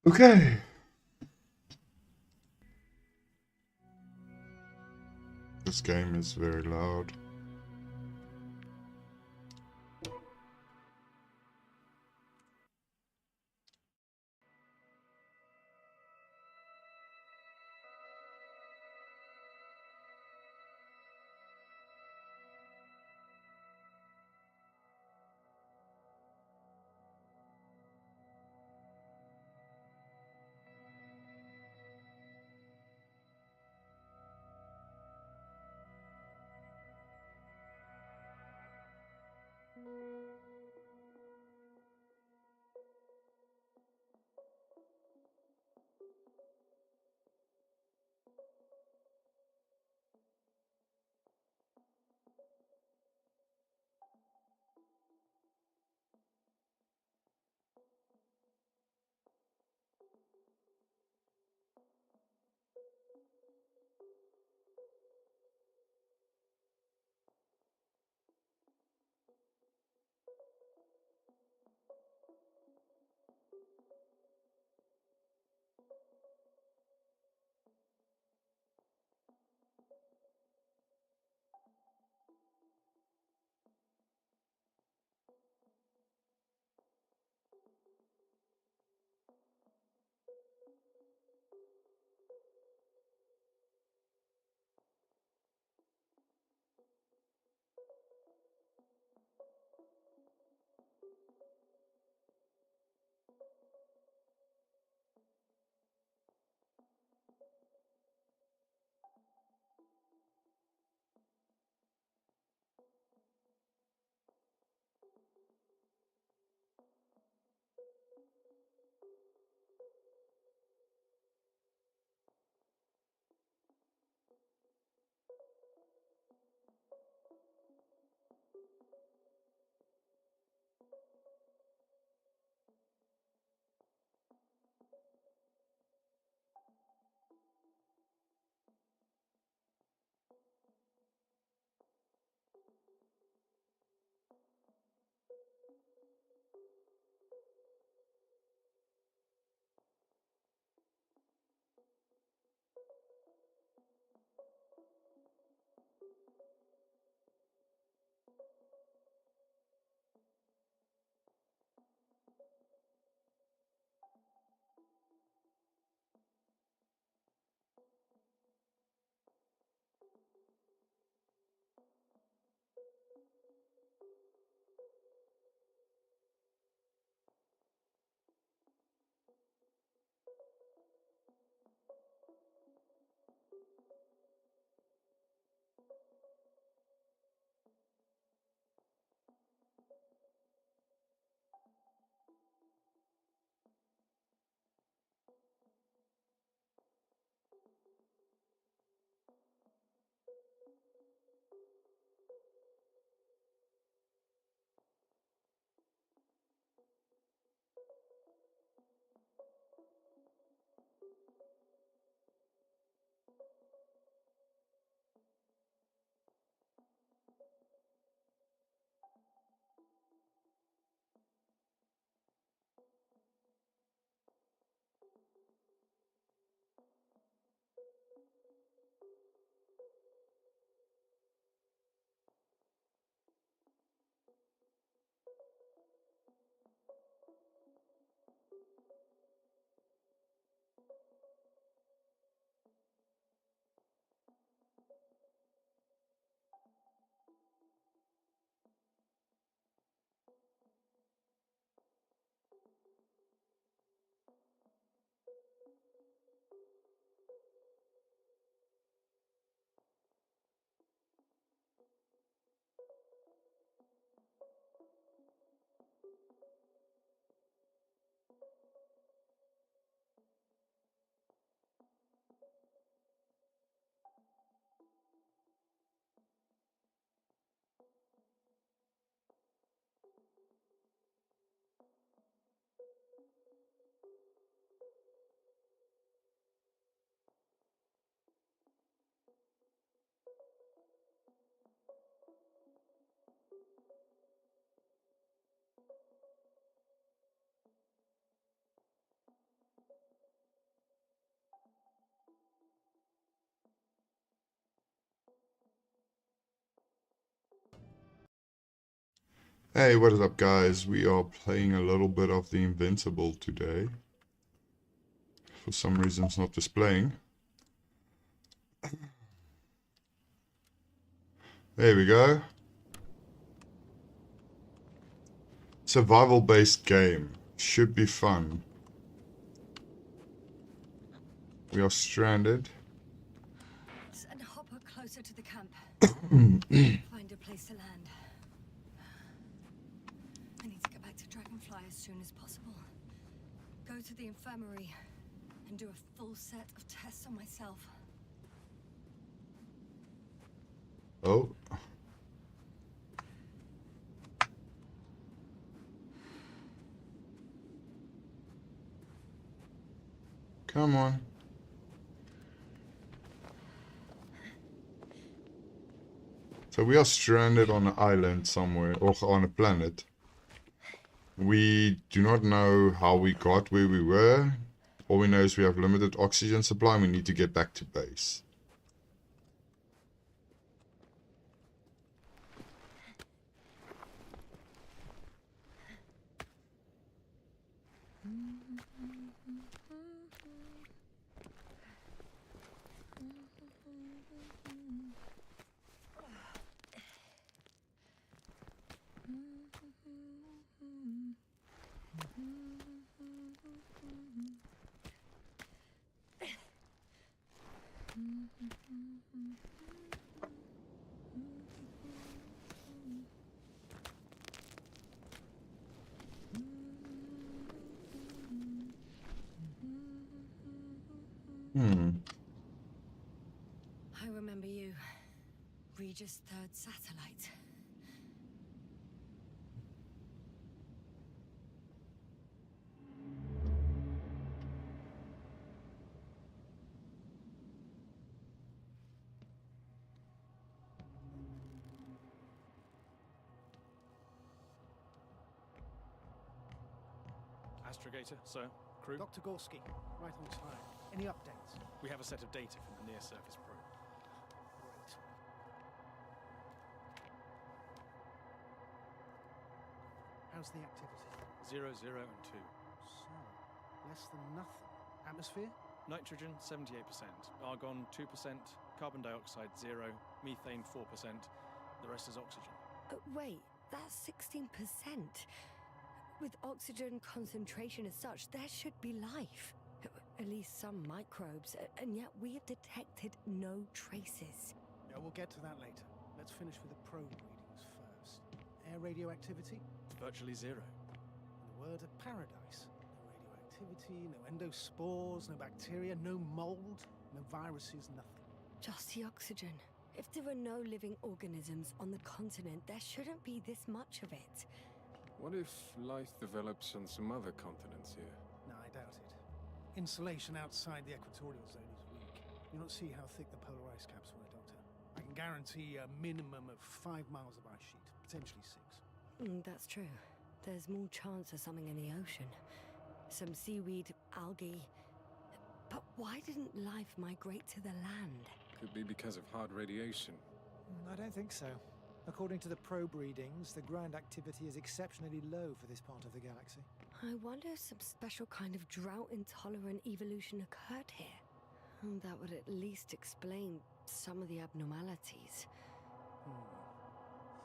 Okay. This game is very loud. Hey, what is up, guys? We are playing a little bit of the Invincible today. For some reason, it's not displaying. There we go. Survival-based game. Should be fun. We are stranded. Send Hopper closer to the camp. Find a place to land. I need to get back to Dragonfly as soon as possible. Go to the infirmary and do a full set of tests on myself. Oh. Come on. So we are stranded on an island somewhere, or on a planet. We do not know how we got where we were. All we know is we have limited oxygen supply and we need to get back to base. I remember you. Regis' third satellite. Astrogator, sir. Crew? Dr. Gorski, right on time. Any updates? We have a set of data from the near-surface probe. Great. How's the activity? 0, 0, and 2. So, less than nothing. Atmosphere? Nitrogen, 78%. Argon, 2%. Carbon dioxide, 0. Methane, 4%. The rest is oxygen. Wait, that's 16%. With oxygen concentration as such, there should be life. At least some microbes, and yet we have detected no traces. Yeah, we'll get to that later. Let's finish with the probe readings first. Air radioactivity? Virtually 0. The word of paradise. No radioactivity, no endospores, no bacteria, no mold, no viruses, nothing. Just the oxygen. If there are no living organisms on the continent, there shouldn't be this much of it. What if life develops on some other continents here? No, I doubt it. Insulation outside the equatorial zone is weak. You don't see how thick the polar ice caps were, Doctor. I can guarantee a minimum of 5 miles of ice sheet, potentially 6. That's true. There's more chance of something in the ocean. Some seaweed, algae. But why didn't life migrate to the land? Could be because of hard radiation. I don't think so. According to the probe readings, the ground activity is exceptionally low for this part of the galaxy. I wonder if some special kind of drought-intolerant evolution occurred here. That would at least explain some of the abnormalities.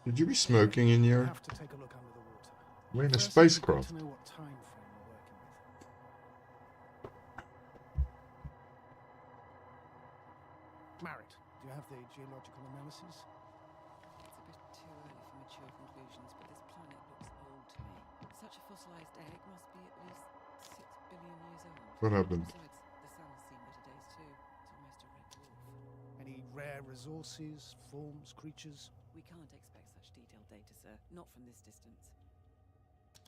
Should you be smoking in We here? have to take a look under the water. We're in a First, we've got spacecraft. to know what time frame we're working with. Marit, do you have the geological analysis? It's a bit too early for mature conclusions, but this planet looks old to me. Such a fossilized egg must be at least 6 billion years old. What happened? Besides, the sun's seen better days too. It's almost a red dwarf. Any rare resources, forms, creatures? We can't expect such detailed data, sir. Not from this distance.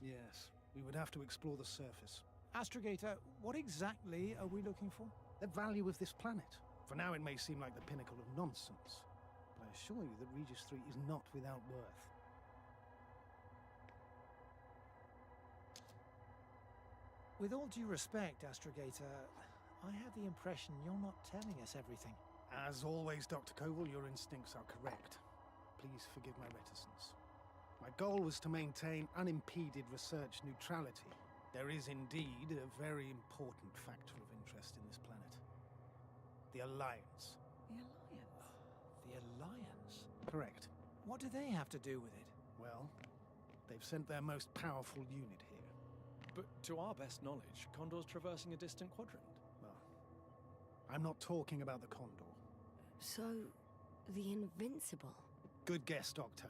Yes, we would have to explore the surface. Astrogator, what exactly are we looking for? The value of this planet. For now, it may seem like the pinnacle of nonsense, but I assure you that Regis 3 is not without worth. With all due respect, Astrogator, I have the impression you're not telling us everything. As always, Dr. Koval, your instincts are correct. Please forgive my reticence. My goal was to maintain unimpeded research neutrality. There is indeed a very important factor of interest in this planet. The Alliance. The Alliance? The Alliance? Correct. What do they have to do with it? Well, they've sent their most powerful unit here. But to our best knowledge, Condor's traversing a distant quadrant. Well, I'm not talking about the Condor. So, the Invincible. Good guess, Doctor.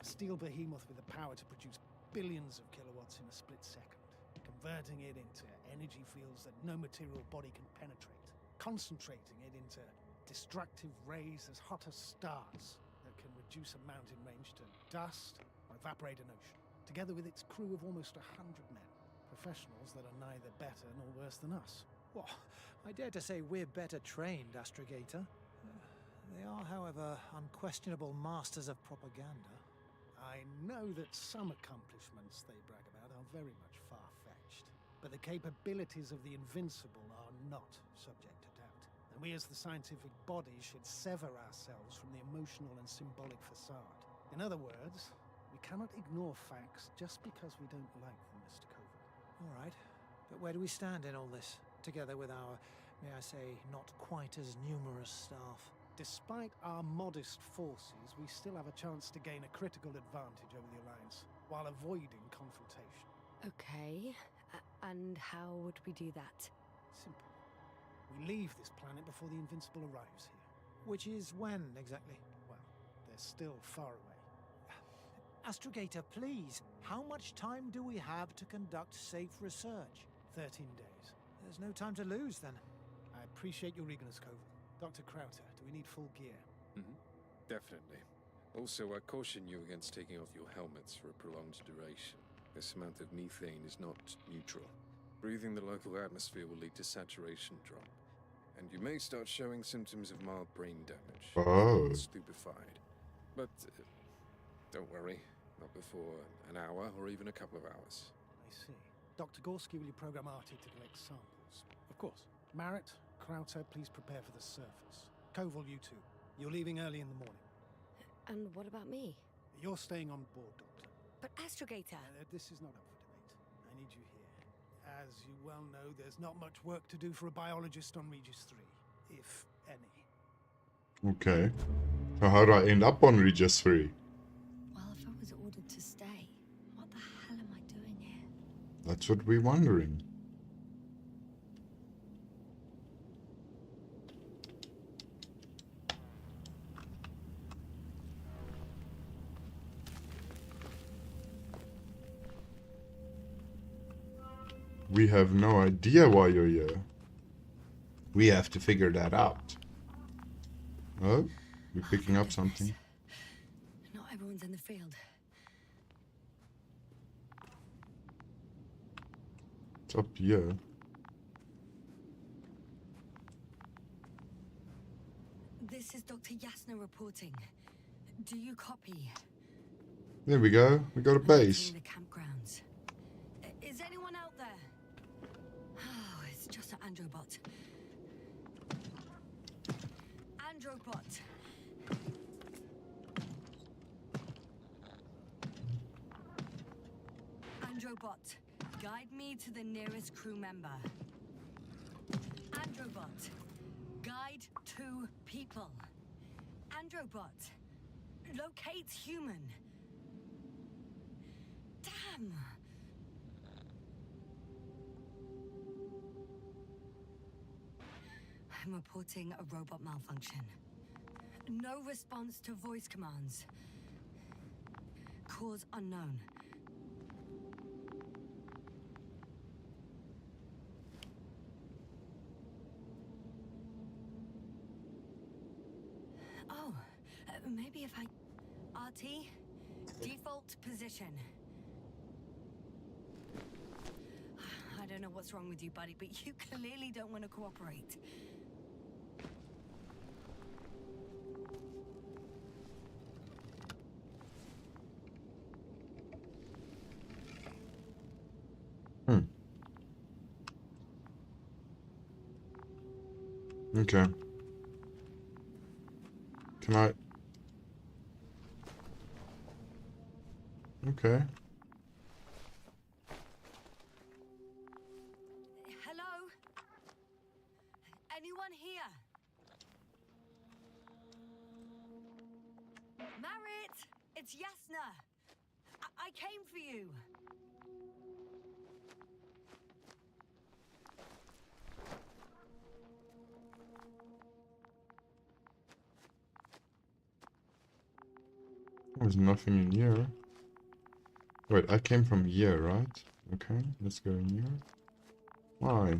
A steel behemoth with the power to produce billions of kilowatts in a split second, converting it into energy fields that no material body can penetrate, concentrating it into destructive rays as hot as stars that can reduce a mountain range to dust or evaporate an ocean, together with its crew of almost 100 men, professionals that are neither better nor worse than us. Well, I dare to say we're better trained, Astrogator. They are, however, unquestionable masters of propaganda. I know that some accomplishments they brag about are very much far-fetched, but the capabilities of the Invincible are not subject to doubt. And we as the scientific body should sever ourselves from the emotional and symbolic facade. In other words, we cannot ignore facts just because we don't like them, Mr. Koval. All right, but where do we stand in all this, together with our, may I say, not quite as numerous staff? Despite our modest forces, we still have a chance to gain a critical advantage over the Alliance, while avoiding confrontation. Okay, and how would we do that? Simple. We leave this planet before the Invincible arrives here. Which is when, exactly? Well, they're still far away. Astrogator, please, how much time do we have to conduct safe research? 13 days. There's no time to lose, then. I appreciate your eagerness, Koval. Dr. Krauter, do we need full gear? Definitely. Also, I caution you against taking off your helmets for a prolonged duration. This amount of methane is not neutral. Breathing the local atmosphere will lead to saturation drop. And you may start showing symptoms of mild brain damage. Oh. Stupefied. But don't worry, not before an hour or even a couple of hours. I see. Dr. Gorski, will you program Artie to collect samples? Of course. Marrett, Krauter, please prepare for the surface. Koval, you two. You're leaving early in the morning. And what about me? You're staying on board, Doctor. But Astrogator... This is not up for debate. I need you here. As you well know, there's not much work to do for a biologist on Regis 3, if any. Okay. So how do I end up on Regis 3? Well, if I was ordered to stay, what the hell am I doing here? That's what we're wondering. We have no idea why you're here. We have to figure that out. Oh, we're picking up something. Not everyone's in the field. It's up here. This is Dr. Yasna reporting. Do you copy? There we go. We got a base. The campgrounds. Is anyone out there? Oh, it's just an Androbot. Androbot. Androbot, guide me to the nearest crew member. Androbot, guide two people. Androbot, locate human. Damn! I'm reporting a robot malfunction. No response to voice commands. Cause unknown. Oh, maybe if I... RT, default position. I don't know what's wrong with you, buddy, but you clearly don't want to cooperate. Okay. Can I... Okay. Hello? Anyone here? Marit! It's Yasna! I came for you! There's nothing in here. Wait, I came from here, right? Okay, let's go in here. Why?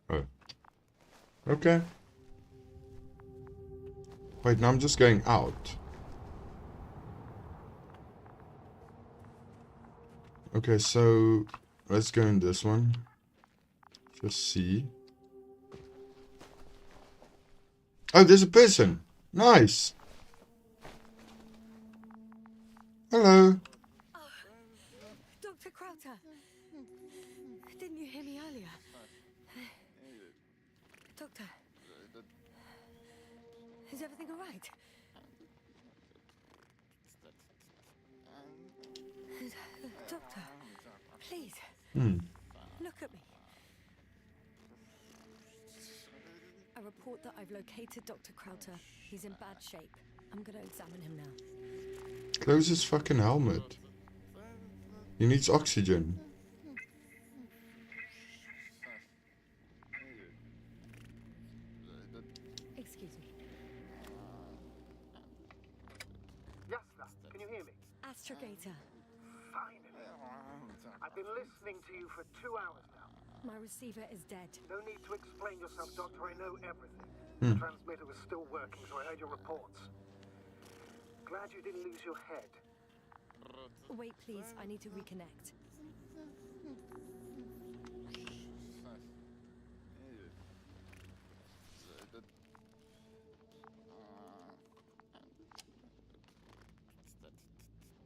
Oh. Okay. Wait, now I'm just going out. Okay, so let's go in this one. Just see. Oh, there's a person. Nice. Hello. Oh, Dr. Crowther. Didn't you hear me earlier? Doctor. Is everything all right? Doctor, please. Look at me. I report that I've located Dr. Crowther. He's in bad shape. I'm gonna examine him now. Close his fucking helmet. He needs oxygen. Excuse me. Yasna, can you hear me? Astrogator. Finally. I've been listening to you for 2 hours now. My receiver is dead. No need to explain yourself, Doctor. I know everything. The transmitter was still working, so I heard your reports. Glad you didn't lose your head. Wait, please. I need to reconnect.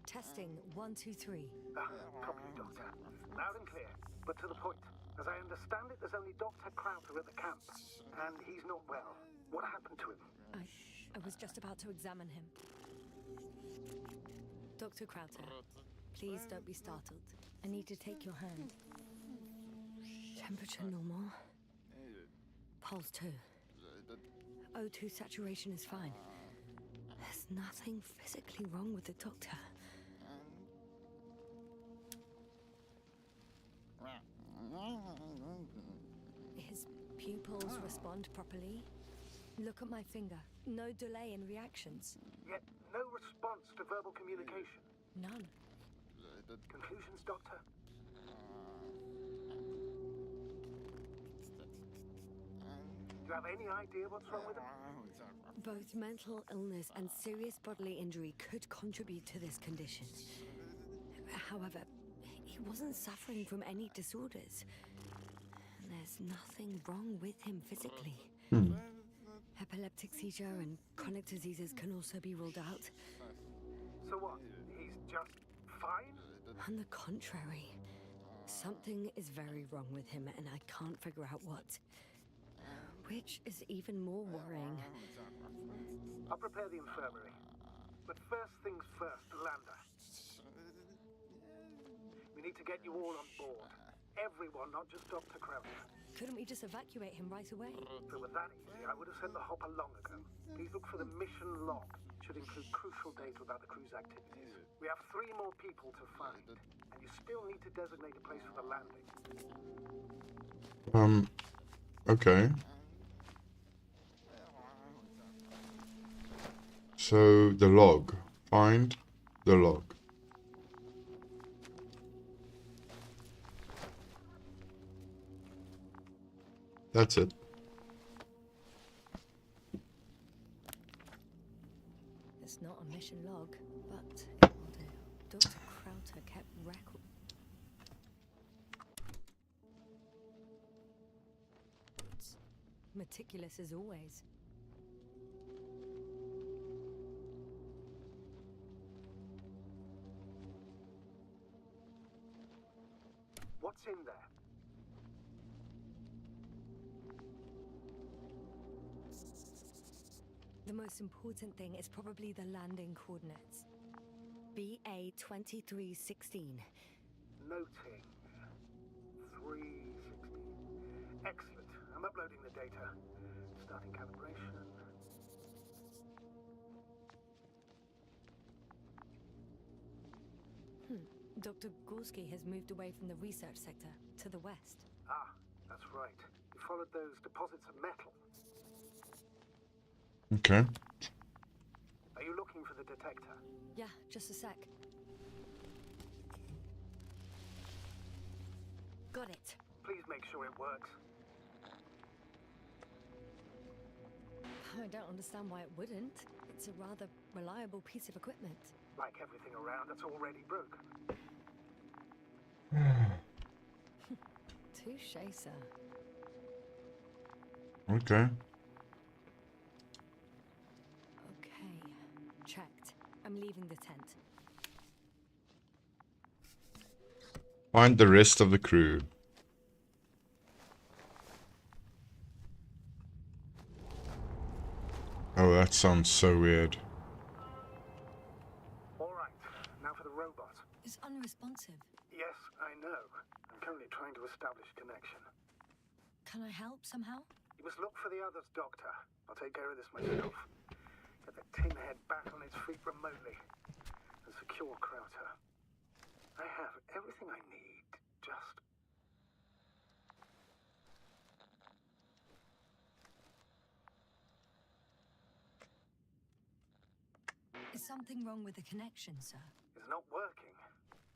Testing 1, 2, 3. Copy, Doctor. Loud and clear, but to the point. As I understand it, there's only Dr. Crowther at the camp, and he's not well. What happened to him? I was just about to examine him. Dr. Crowther, please don't be startled. I need to take your hand. Temperature normal. Pulse 2. O2 saturation is fine. There's nothing physically wrong with the doctor. His pupils respond properly. Look at my finger. No delay in reactions. Yet no response to verbal communication. None. Conclusions, Doctor? Do you have any idea what's wrong with him? Both mental illness and serious bodily injury could contribute to this condition. However, he wasn't suffering from any disorders. There's nothing wrong with him physically. Epileptic seizure and chronic diseases can also be ruled out. So what? He's just fine? On the contrary, something is very wrong with him and I can't figure out what. Which is even more worrying. I'll prepare the infirmary. But first things first, Lander. We need to get you all on board. Everyone, not just Dr. Crowther. Couldn't we just evacuate him right away? If it were that easy, I would have sent the hopper long ago. Please look for the mission log. It should include crucial data about the crew's activities. We have 3 more people to find, and you still need to designate a place for the landing. Okay. So, the log. Find the log. That's it. It's not a mission log, but it will do. Dr. Crowther kept record. Meticulous as always. What's in there? The most important thing is probably the landing coordinates. BA2316. Noting. 316. Excellent. I'm uploading the data. Starting calibration. Dr. Gorski has moved away from the research sector to the west. Ah, that's right. You followed those deposits of metal. Okay. Are you looking for the detector? Yeah, just a sec. Got it. Please make sure it works. I don't understand why it wouldn't. It's a rather reliable piece of equipment. Like everything around that's already broken. Touche, sir. Okay. Okay, checked. I'm leaving the tent. Find the rest of the crew. Oh, that sounds so weird. All right, now for the robot. It's unresponsive. Yes, I know. I'm currently trying to establish connection. Can I help somehow? You must look for the others, Doctor. I'll take care of this myself. Get the tin head back on its feet remotely. And secure Krauter. I have everything I need. Just... Is something wrong with the connection, sir? It's not working.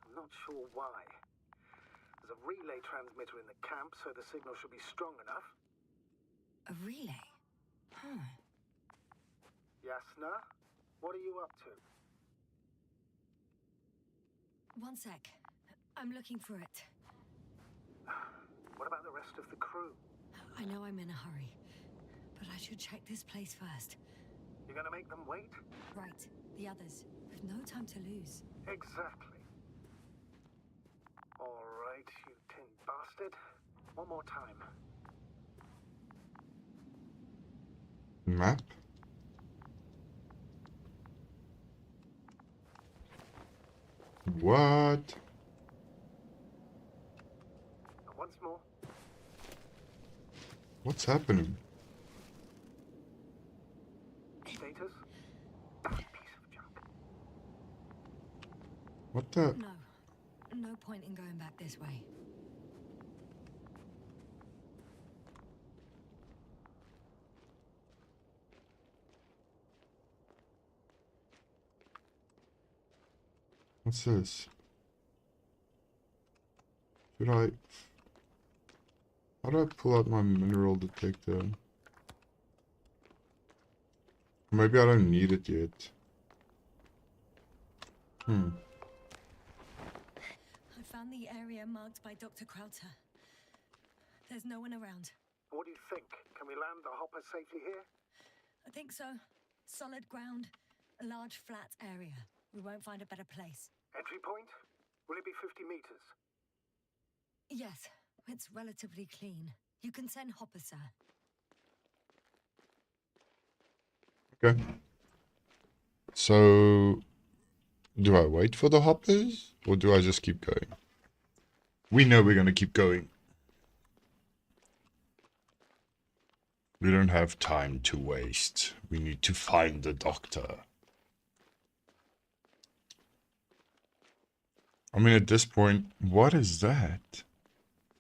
I'm not sure why. There's a relay transmitter in the camp, so the signal should be strong enough. A relay? Yasna, what are you up to? One sec. I'm looking for it. What about the rest of the crew? I know I'm in a hurry, but I should check this place first. You're gonna make them wait? Right, the others. We've no time to lose. Exactly. All right, you tin bastard. One more time. Map? What? And once more. What's happening? Status? That piece of junk. What the? No. No point in going back this way. What's this? Should I... How do I pull out my mineral detector? Maybe I don't need it yet. I found the area marked by Dr. Krauter. There's no one around. What do you think? Can we land the hopper safely here? I think so. Solid ground. A large flat area. We won't find a better place. Entry point? Will it be 50 meters? Yes, it's relatively clean. You can send Hopper, sir. Okay. So... Do I wait for the hoppers? Or do I just keep going? We know we're gonna keep going. We don't have time to waste. We need to find the doctor. I mean, at this point, what is that?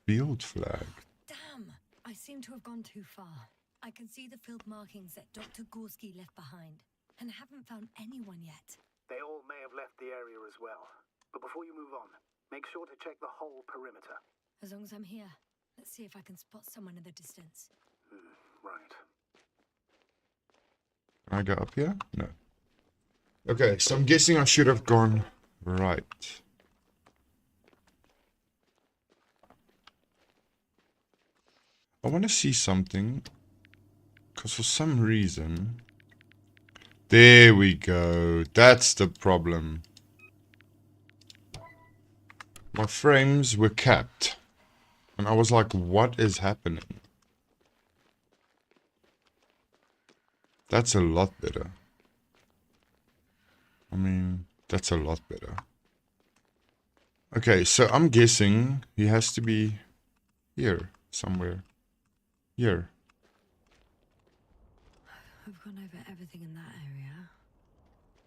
Field flag. Damn! I seem to have gone too far. I can see the field markings that Dr. Gorski left behind, and haven't found anyone yet. They all may have left the area as well. But before you move on, make sure to check the whole perimeter. As long as I'm here, let's see if I can spot someone in the distance. Right. Can I go up here? No. Okay, so I'm guessing I should have gone right. I want to see something. Because for some reason... There we go. That's the problem. My frames were capped. And I was like, what is happening? That's a lot better. I mean, That's a lot better. Okay, so I'm guessing he has to be here somewhere. Here. I've gone over everything in that area.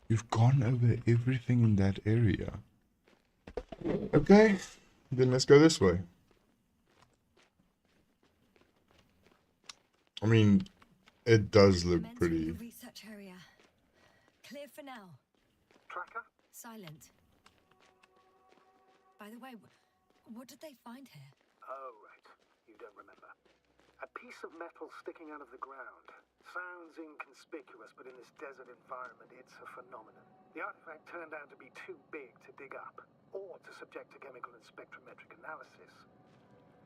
You've gone over everything in that area. Okay, then let's go this way. I mean, it does look I'm entering pretty. the research area. Clear for now. Tracker? Silent. By the way, what did they find here? Oh, right. You don't remember. A piece of metal sticking out of the ground. Sounds inconspicuous, but in this desert environment, it's a phenomenon. The artifact turned out to be too big to dig up, or to subject to chemical and spectrometric analysis.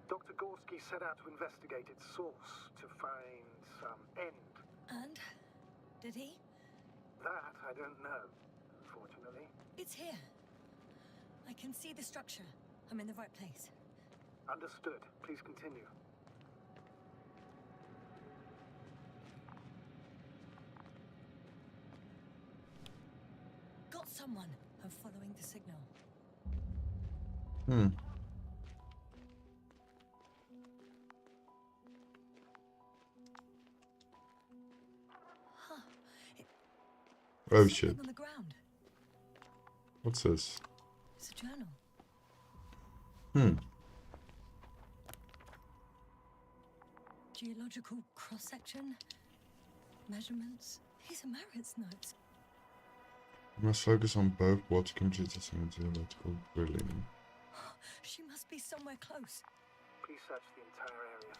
Dr. Gorski set out to investigate its source, to find some end. And? Did he? That I don't know, unfortunately. It's here. I can see the structure. I'm in the right place. Understood. Please continue. Got someone. I'm following the signal. Hmm. Huh. Oh There's shit. something on the ground. What's this? It's a journal. Hmm. Geological cross-section. Measurements. These are Marit's notes. We must focus on both water computers and geological drilling. She must be somewhere close. Please search the entire area.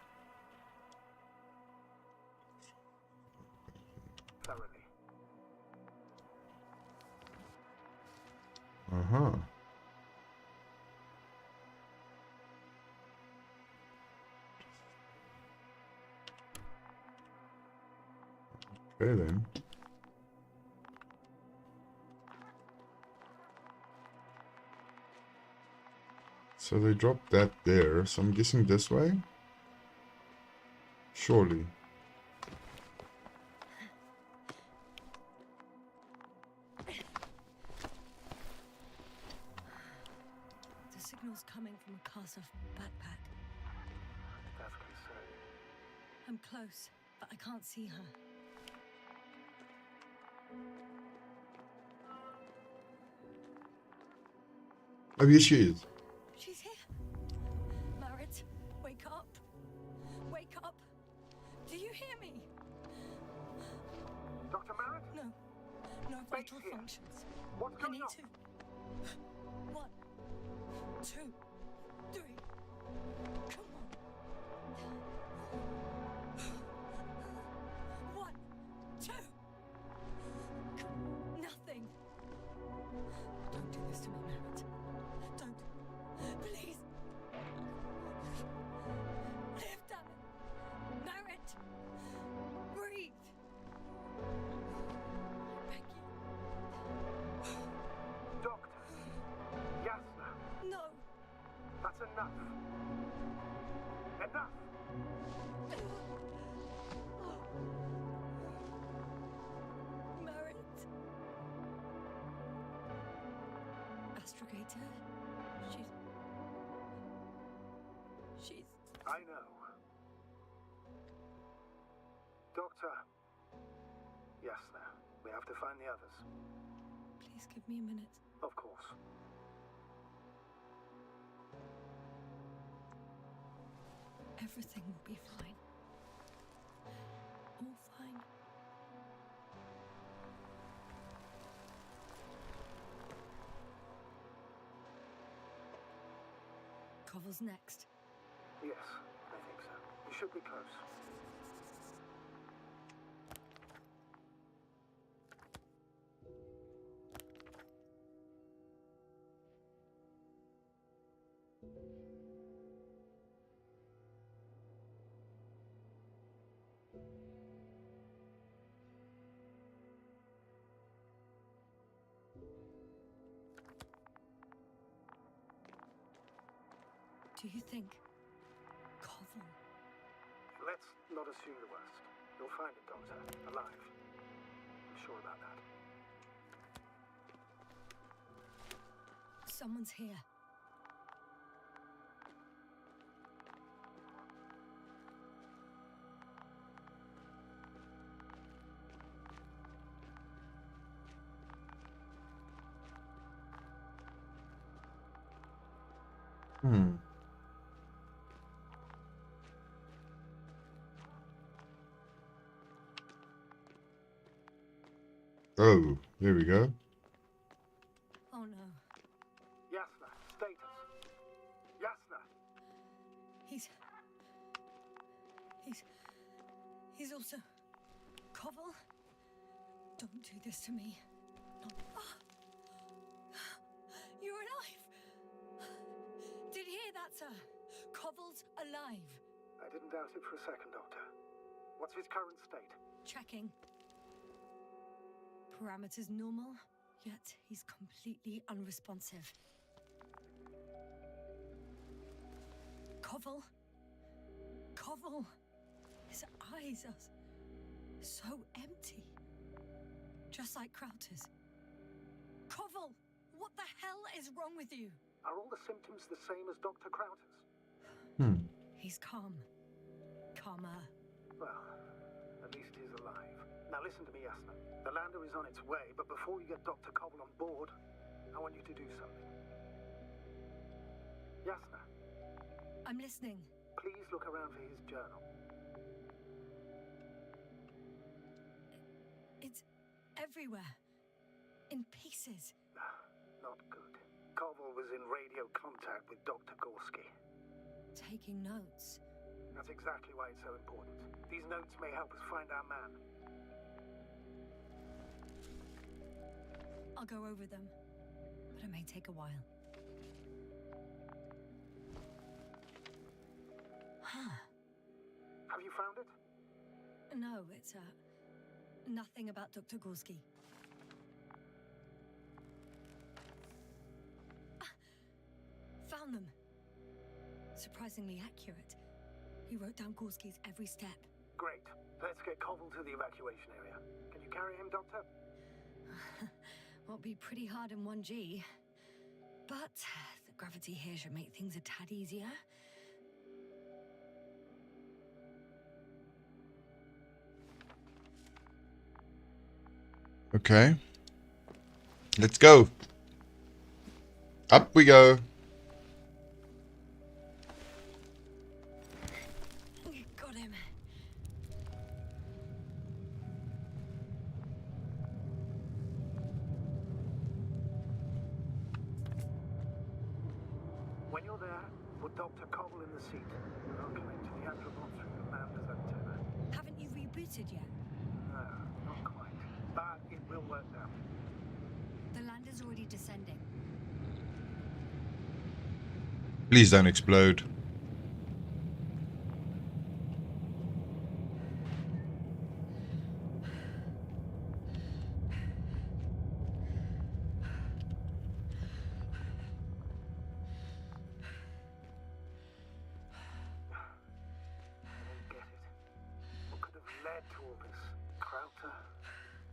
Thoroughly. Uh-huh. Okay then. So they dropped that there, so I'm guessing this way? Surely. The signal's coming from a cast-off backpack. That's concerning. I'm close, but I can't see her. Oh, here she is. She's here. Marit, wake up. Wake up. Do you hear me? Dr. Merritt? No. No Base vital here. functions. What's I going need on? to. 1, 2, 3. Come on. 1, 2. Nothing. Don't do this to me, Marit. Don't. Please. Live, damn it. Marit. Breathe. I beg you. Doctor. Yasna. No. That's enough. Enough. Marit. Astrogator. She's. I know. Doctor. Yasna. We have to find the others. Please give me a minute. Of course. Everything will be fine. All fine. Koval's next. Yes, I think so. We should be close. Do you think Koval? Let's not assume the worst. You'll find it, Doctor. Alive. I'm sure about that. Someone's here. Oh, here we go. Oh no. Yasna, status. Yasna. He's also... Koval? Don't do this to me. Not... Oh. You're alive! Did you hear that, sir? Koval's alive. I didn't doubt it for a second, Doctor. What's his current state? Checking. Parameters normal, yet he's completely unresponsive. Koval? Koval! His eyes are so empty. Just like Krauter's. Koval! What the hell is wrong with you? Are all the symptoms the same as Dr. Krauter's? He's calm. Calmer. Well, at least he's alive. Now listen to me, Yasna. The lander is on its way, but before you get Dr. Koval on board, I want you to do something. Yasna, I'm listening. please look around for his journal. It's everywhere. In pieces. Not good. Koval was in radio contact with Dr. Gorski. Taking notes. That's exactly why it's so important. These notes may help us find our man. I'll go over them, but it may take a while. Huh. Have you found it? No, it's nothing about Dr. Gorski. Found them. Surprisingly accurate. He wrote down Gorski's every step. Great. Let's get Koval to the evacuation area. Can you carry him, Doctor? Won't be pretty hard in 1G. But the gravity here should make things a tad easier. Okay. Let's go. Up we go. Got him. When you're there, put Dr. Koval in the seat. And I'll connect to the Androbot through the lander's antenna. Haven't you rebooted yet? No, not quite. But it will work now. The lander's already descending. Please don't explode. I don't get it. What could have led to all this? Krauter?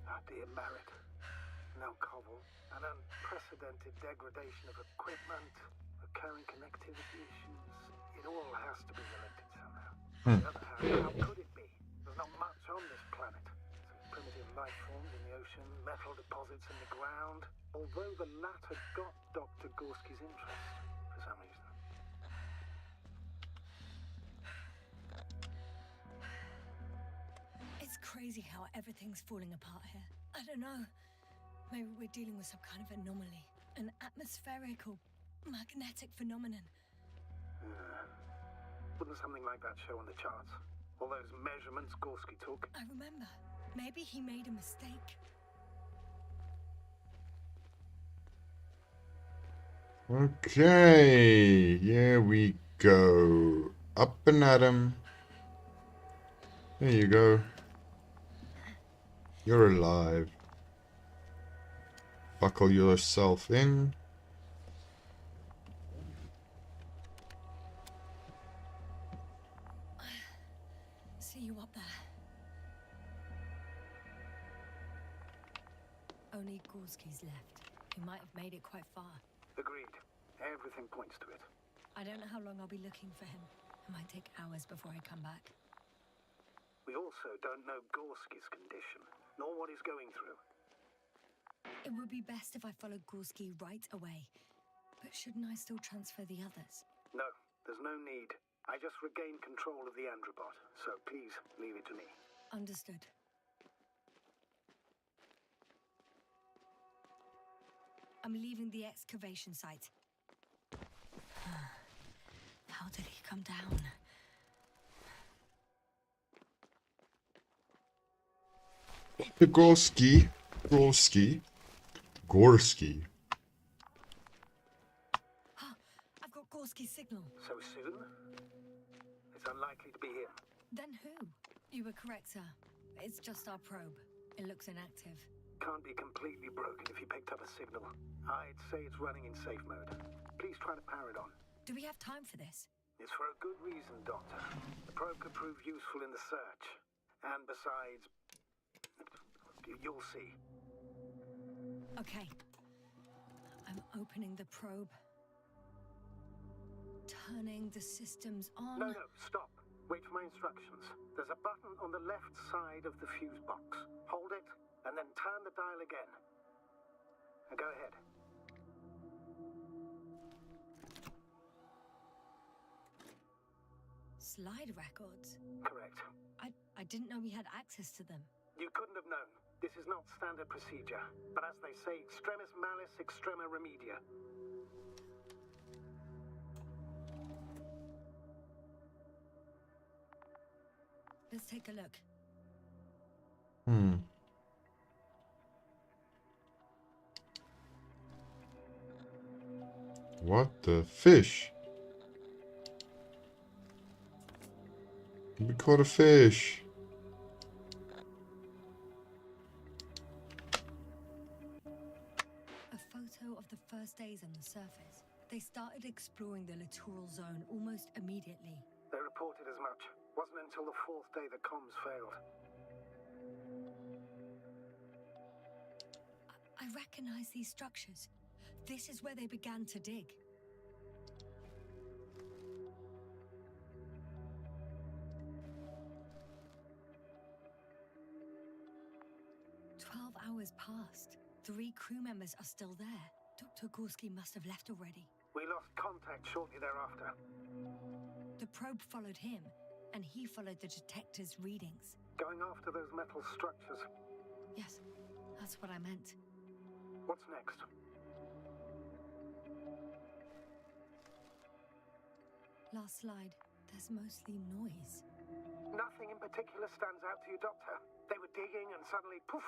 Our dear Merritt? Now Koval? An unprecedented degradation of equipment, recurring connectivity issues. It all has to be related somehow. On the other hand, how could it be? There's not much on this planet. Some primitive life forms in the ocean, metal deposits in the ground. Although the latter got Dr. Gorski's interest for some reason. It's crazy how everything's falling apart here. I don't know. Maybe we're dealing with some kind of anomaly. An atmospheric or magnetic phenomenon. Wouldn't something like that show on the charts? All those measurements Gorski took? I remember. Maybe he made a mistake. Okay, here we go. Up and at 'em. There you go. You're alive. Buckle yourself in. See you up there. Only Gorski's left. He might have made it quite far. Agreed. Everything points to it. I don't know how long I'll be looking for him. It might take hours before I come back. We also don't know Gorski's condition, nor what he's going through. It would be best if I followed Gorski right away. But shouldn't I still transfer the others? No, there's no need. I just regained control of the Androbot, so please leave it to me. Understood. I'm leaving the excavation site. How did he come down? Gorski. I've got Gorski's signal. So soon? It's unlikely to be him. Then who? You were correct, sir. It's just our probe. It looks inactive. Can't be completely broken if you picked up a signal. I'd say it's running in safe mode. Please try to power it on. Do we have time for this? It's for a good reason, Doctor. The probe could prove useful in the search. And besides, you'll see. Okay. I'm opening the probe. Turning the systems on. No, stop. Wait for my instructions. There's a button on the left side of the fuse box. Hold it, and then turn the dial again. Now go ahead. Slide records? Correct. I didn't know we had access to them. You couldn't have known. This is not standard procedure. But as they say, extremis malis, extrema remedia. Let's take a look. What the fish? We caught a fish. A photo of the first days on the surface. They started exploring the littoral zone almost immediately. They reported as much. Wasn't until the fourth day the comms failed. I recognize these structures. This is where they began to dig. Hours passed. 3 crew members are still there. Dr. Gorski must have left already. We lost contact shortly thereafter. The probe followed him, and he followed the detector's readings. Going after those metal structures. Yes, that's what I meant. What's next? Last slide. There's mostly noise. Nothing in particular stands out to you, Doctor. They were digging and suddenly, poof,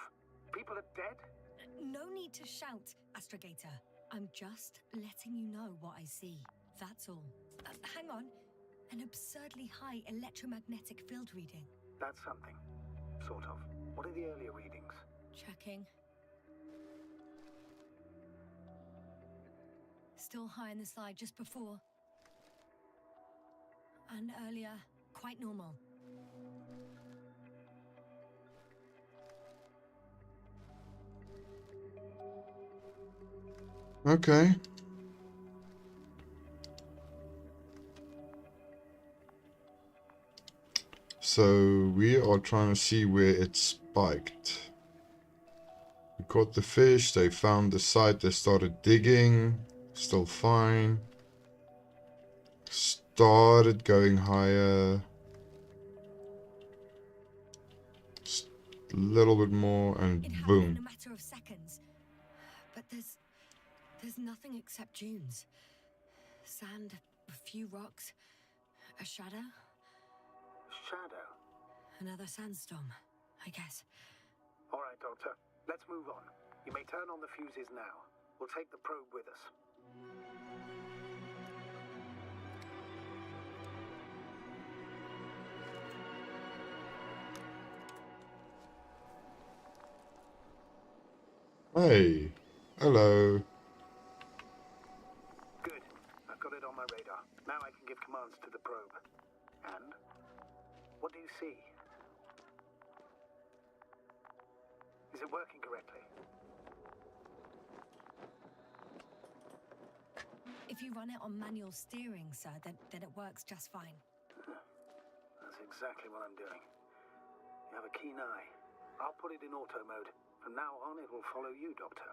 people are dead? No need to shout, Astrogator. I'm just letting you know what I see. That's all. Hang on. An absurdly high electromagnetic field reading. That's something. Sort of. What are the earlier readings? Checking. Still high in the slide just before. And earlier, quite normal. Okay. So we are trying to see where it spiked. We caught the fish, they found the site, they started digging. Still fine. Started going higher. Just a little bit more and It happened in boom. a matter of seconds. But there's nothing except dunes. Sand, a few rocks, a shadow. Shadow. Another sandstorm, I guess. All right, Doctor. Let's move on. You may turn on the fuses now. We'll take the probe with us. Hey. Hello. Good. I've got it on my radar. Now I can give commands to the probe. And? What do you see? Is it working correctly? If you run it on manual steering, sir, then it works just fine. That's exactly what I'm doing. You have a keen eye. I'll put it in auto mode. From now on, it will follow you, Doctor.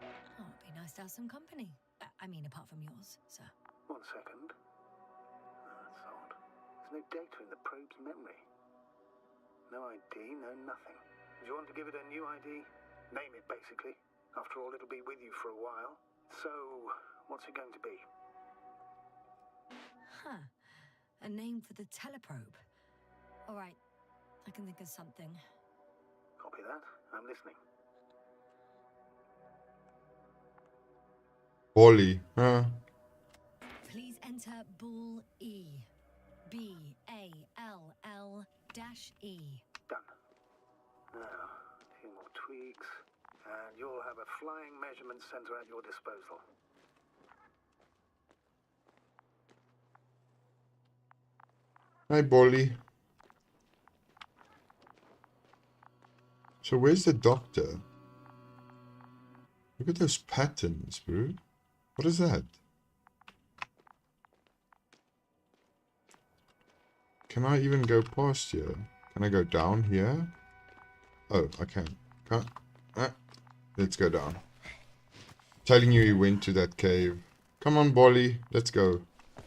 Oh, it'd be nice to have some company. I mean, apart from yours, sir. 1 second. That's odd. There's no data in the probe's memory. No ID, no nothing. Do you want to give it a new ID? Name it, basically. After all, it'll be with you for a while. So, what's it going to be? Huh. A name for the teleprobe. All right. I can think of something. Copy that. I'm listening. Bolly. Please enter Ball E. B-A-L-L-E. Done. Now, a few more tweaks, and you'll have a flying measurement center at your disposal. Hi, Bolly. So where's the doctor? Look at those patterns, bro. What is that? Can I even go past here? Can I go down here? Oh, I can. Can't. Let's go down. Telling you he went to that cave. Come on, Bolly. Let's go. I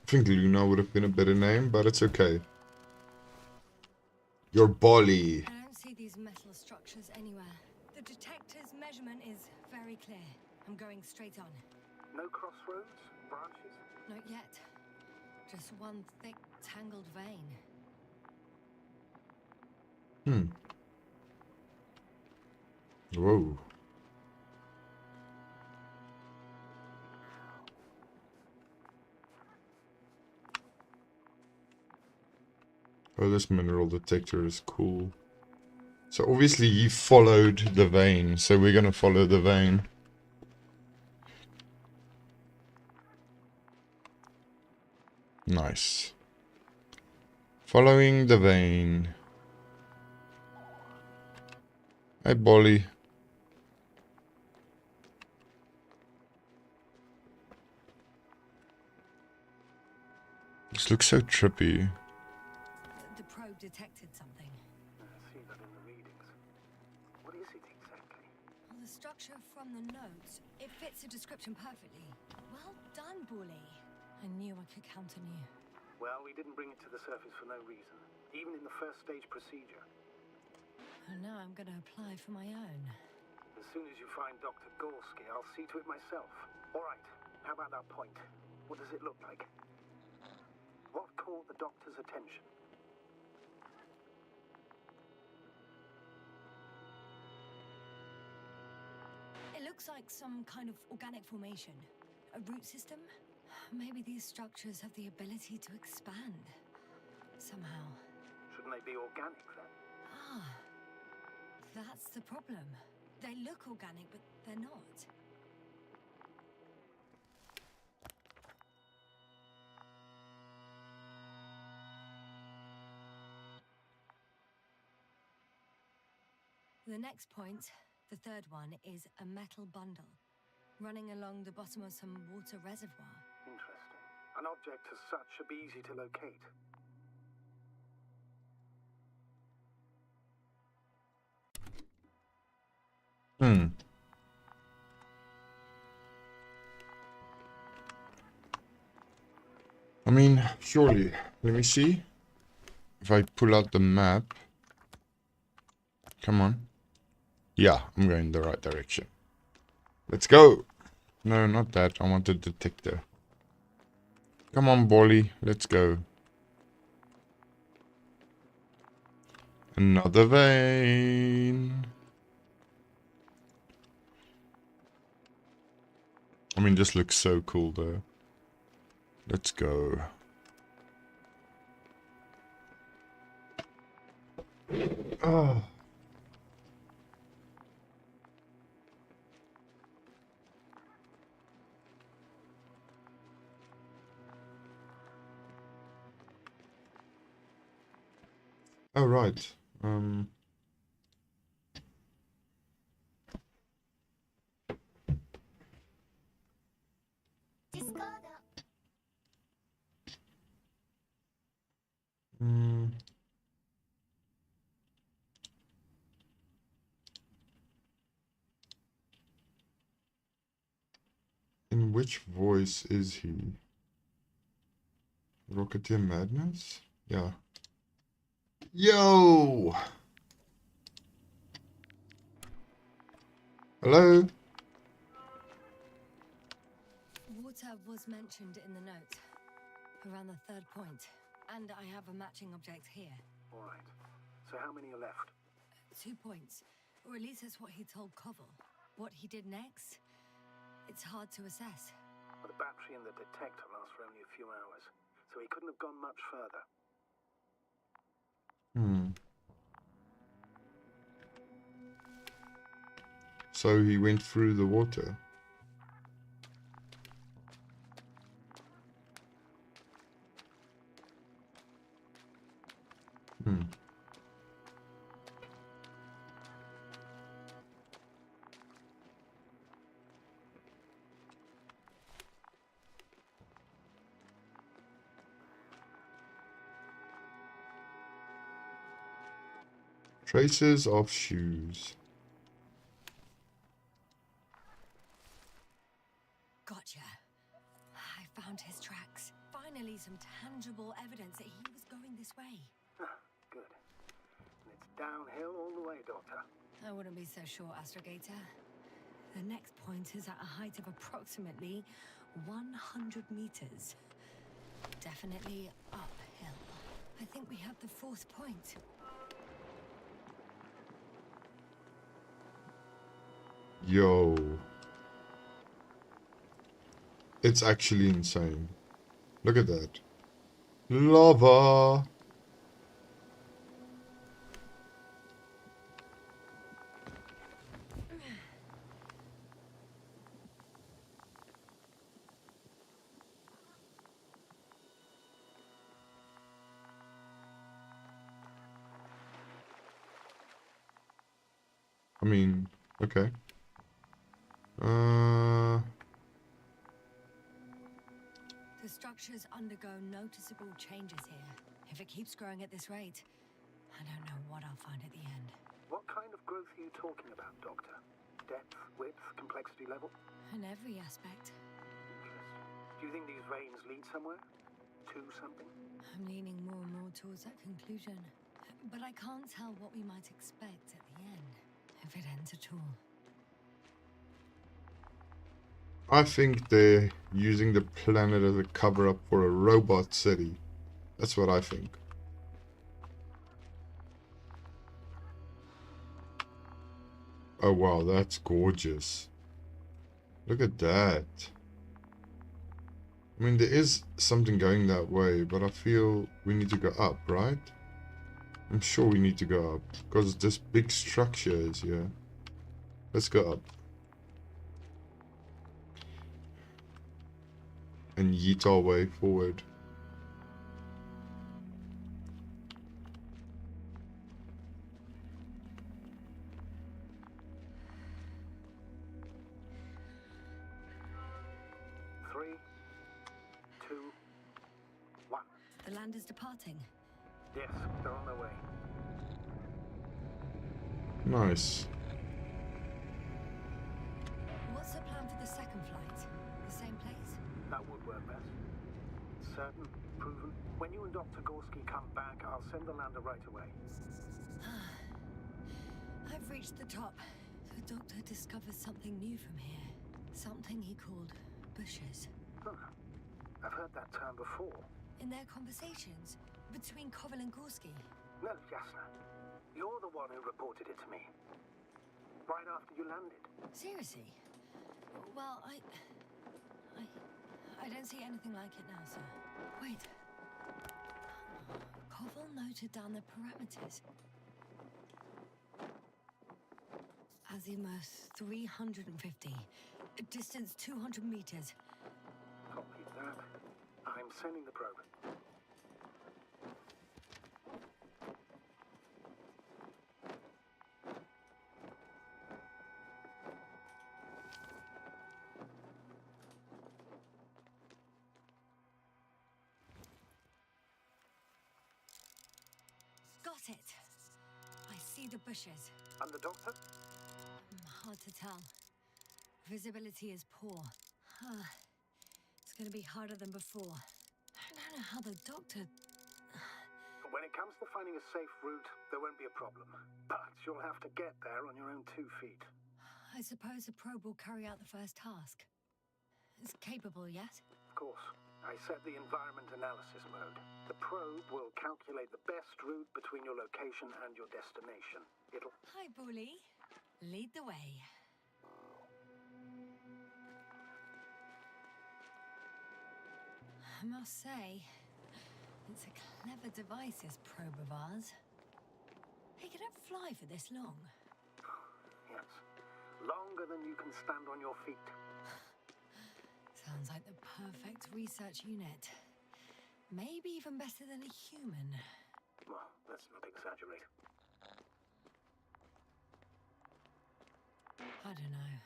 think Luna would have been a better name, but it's okay. You're Bolly. I don't see these metal structures anywhere. The detector's measurement is very clear. I'm going straight on. No crossroads? Branches? Not yet. Just one thick, tangled vein. Whoa. Oh, this mineral detector is cool. So obviously he followed the vein, so we're gonna follow the vein. Nice. Following the vein. Hey, Bolly. This looks so trippy. The probe detected something. I see that in the readings. What is it exactly? Well, the structure from the notes, it fits the description perfectly. Well done, Bully. I knew I could count on you. Well, we didn't bring it to the surface for no reason. Even in the first stage procedure. And now I'm going to apply for my own. As soon as you find Dr. Gorski, I'll see to it myself. All right, how about that point? What does it look like? What caught the doctor's attention? It looks like some kind of organic formation. A root system? Maybe these structures have the ability to expand. Somehow. Shouldn't they be organic then? Ah, that's the problem. They look organic, but they're not. The next point, the third one, is a metal bundle running along the bottom of some water reservoir. Interesting. An object as such should be easy to locate. I mean, surely. Let me see. If I pull out the map. Come on. Yeah, I'm going the right direction. Let's go. No, not that. I want the detector. Come on, Bolly. Let's go. Another vein. I mean, this looks so cool, though. Let's go. Oh. Oh, right. Hmm. In which voice is he? Rocketeer Madness? Yeah. Yo! Hello? Water was mentioned in the note, around the third point. And I have a matching object here. All right. So how many are left? 2 points. Or at least that's what he told Koval. What he did next, it's hard to assess. Well, the battery and the detector last for only a few hours, so he couldn't have gone much further. So he went through the water. Traces of shoes. Gotcha. I found his tracks. Finally, some tangible evidence that he was going this way. Good. And it's downhill all the way, Doctor. I wouldn't be so sure, Astrogator. The next point is at a height of approximately 100 meters. Definitely uphill. I think we have the fourth point. Yo. It's actually insane. Look at that. Lava. I mean, okay. The structures undergo noticeable changes here. If it keeps growing at this rate, I don't know what I'll find at the end. What kind of growth are you talking about, Doctor? Depth, width, complexity level? In every aspect. Interesting. Do you think these veins lead somewhere? To something? I'm leaning more and more towards that conclusion. But I can't tell what we might expect at the end, if it ends at all. I think they're using the planet as a cover-up for a robot city. That's what I think. Oh wow, that's gorgeous. Look at that. I mean, there is something going that way, but I feel we need to go up, right? I'm sure we need to go up, because this big structure is here. Let's go up. And yeet our way forward. Three, two, one. The land is departing. Yes, they're on their way. Nice. What's the plan for the second flight? The same place? That would work best. Certain, proven. When you and Dr. Gorski come back, I'll send the lander right away. I've reached the top. The doctor discovered something new from here. Something he called bushes. Huh. I've heard that term before. In their conversations between Koval and Gorski. No, Jasna. You're the one who reported it to me. Right after you landed. Seriously? Well, I don't see anything like it now, sir. Wait. Koval noted down the parameters. Azimuth 350. Distance 200 meters. Copy that. I'm sending the probe. That's it. I see the bushes. And the doctor? Hard to tell. Visibility is poor. It's gonna be harder than before. I don't know how the doctor... When it comes to finding a safe route, there won't be a problem. But you'll have to get there on your own 2 feet. I suppose the probe will carry out the first task. It's capable yet? Of course. I set the environment analysis mode. The probe will calculate the best route between your location and your destination. It'll... Hi, Bully. Lead the way. I must say, it's a clever device, this probe of ours. Hey, can it fly for this long? Yes. Longer than you can stand on your feet. Sounds like the perfect research unit. Maybe even better than a human. Well, let's not exaggerate. I don't know.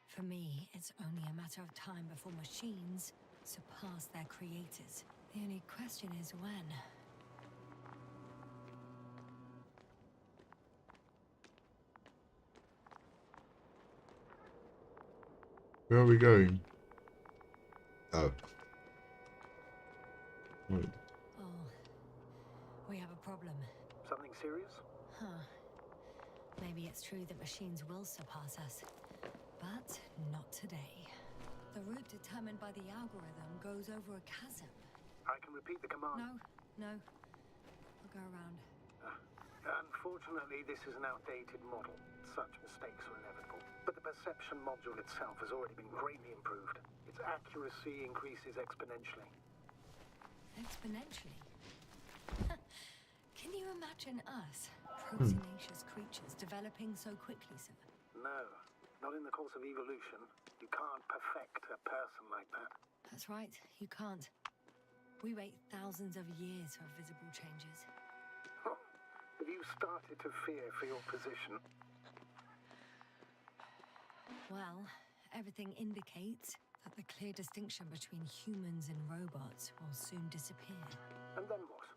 For me, it's only a matter of time before machines surpass their creators. The only question is when. Where are we going? Oh. Wait. Oh, we have a problem. Something serious? Huh. Maybe it's true that machines will surpass us, but not today. The route determined by the algorithm goes over a chasm. I can repeat the command. No. I'll go around. Unfortunately, this is an outdated model. Such mistakes are inevitable. But the perception module itself has already been greatly improved. Its accuracy increases exponentially. Exponentially? Can you imagine us, proteinaceous creatures, developing so quickly, sir? No, not in the course of evolution. You can't perfect a person like that. That's right, you can't. We wait thousands of years for visible changes. Have you started to fear for your position? Well, everything indicates that the clear distinction between humans and robots will soon disappear. And then what?